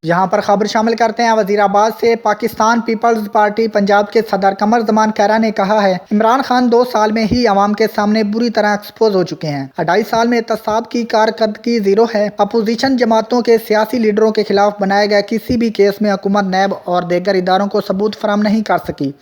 यहाँ पर खबर शामिल करते हैं। वजीराबाद से पाकिस्तान पीपल्स पार्टी पंजाब के सदर कमर जमान खैरा ने कहा है, इमरान खान 2 साल में ही अवाम के सामने बुरी तरह एक्सपोज हो चुके हैं। 2.5 साल में एहतसाब की कारकर्दगी जीरो है। अपोजिशन जमातों के सियासी लीडरों के खिलाफ बनाए गए किसी भी केस में हुकूमत, नैब और दीगर इदारों को सबूत फराहम नहीं कर सकी।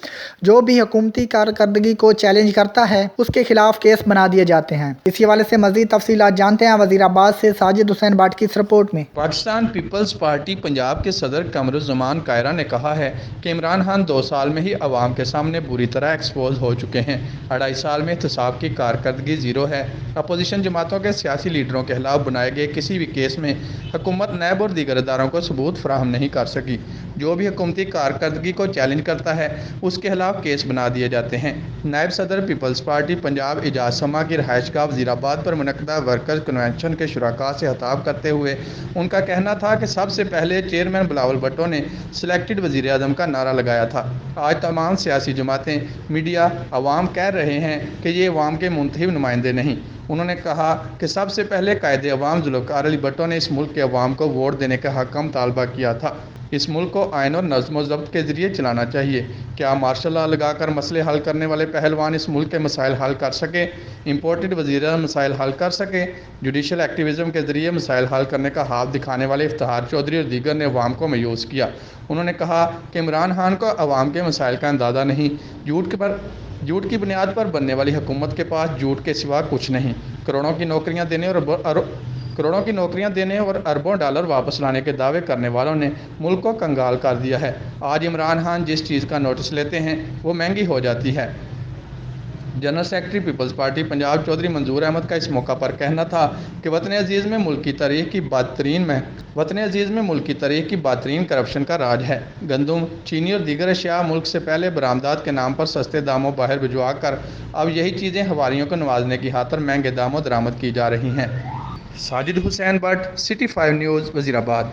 जो भी हुकूमती कारकर्दगी को चैलेंज करता है उसके खिलाफ केस बना दिए जाते हैं। इसी हवाले से मजीद तफसीलात जानते हैं वजीराबाद से साजिद हुसैन भट्ट की इस रिपोर्ट में। पाकिस्तान पीपल्स पार्टी पंजाब के सदर कमरुज़्ज़मान कायरा ने कहा है कि इमरान खान 2 साल में ही अवाम के सामने बुरी तरह एक्सपोज हो चुके हैं। 2.5 साल में एहतसाब की कारकर्दगी जीरो है। अपोजिशन जमातों के सियासी लीडरों के खिलाफ बनाए गए किसी भी केस में हुकूमत, नैब और दीगर इदारों को सबूत फराहम नहीं कर सकी। जो भी हुकूमती कारकर्दगी को चैलेंज करता है उसके खिलाफ केस बना दिए जाते हैं। नायब सदर पीपल्स पार्टी पंजाब एजाज समा की रहायशगाह वजीराबाद पर मुनक्कदा वर्कर्स कन्वेंशन के शुराका से खिताब करते हुए उनका कहना था कि सबसे पहले चेयरमैन बिलावल भुट्टो ने सिलेक्टेड वज़ीर आज़म का नारा लगाया था। आज तमाम सियासी जमातें, मीडिया, अवाम कह रहे हैं कि ये अवाम के मुंतखब नुमाइंदे नहीं। उन्होंने कहा कि सबसे पहले कायदे अवाम जुल्फ़िकार अली भुट्टो ने इस मुल्क के अवाम को वोट देने का हक का मुतालबा किया था। इस मुल्क को आइन और नज़्म व ज़ब्त के ज़रिए चलाना चाहिए। क्या मार्शल लॉ लगाकर मसले हल करने वाले पहलवान इस मुल्क के मसाइल हल कर सके? इम्पोर्टेड वज़ीर मसाइल हल कर सके? जुडिशल एक्टिविज़म के ज़रिए मसाइल हल करने का हाथ दिखाने वाले इफ्तिखार चौधरी और दीगर ने अवाम को मायूस किया। उन्होंने कहा कि इमरान खान को अवाम के मसाइल का अंदाज़ा नहीं। झूठ की बुनियाद पर बनने वाली हुकूमत के पास झूठ के सिवा कुछ नहीं। करोड़ों की नौकरियां देने और अरबों डॉलर वापस लाने के दावे करने वालों ने मुल्क को कंगाल कर दिया है। आज इमरान खान जिस चीज़ का नोटिस लेते हैं वो महंगी हो जाती है। General secretary people's party Punjab Chaudhry Manzoor Ahmed का इस मौका पर कहना था कि वतन अजीज़ में मुल्क की तारीख की बदतरीन करप्शन का राज है। गंदम, चीनी और दीगर अशिया मुल्क से पहले बरामदात के नाम पर सस्ते दामों बाहर भिजवा कर अब यही चीज़ें हवारियों को नवाजने की खातिर महंगे दामों दरामद की जा रही हैं। Sajid Hussain Bhatt, city 5 news, Wazirabad.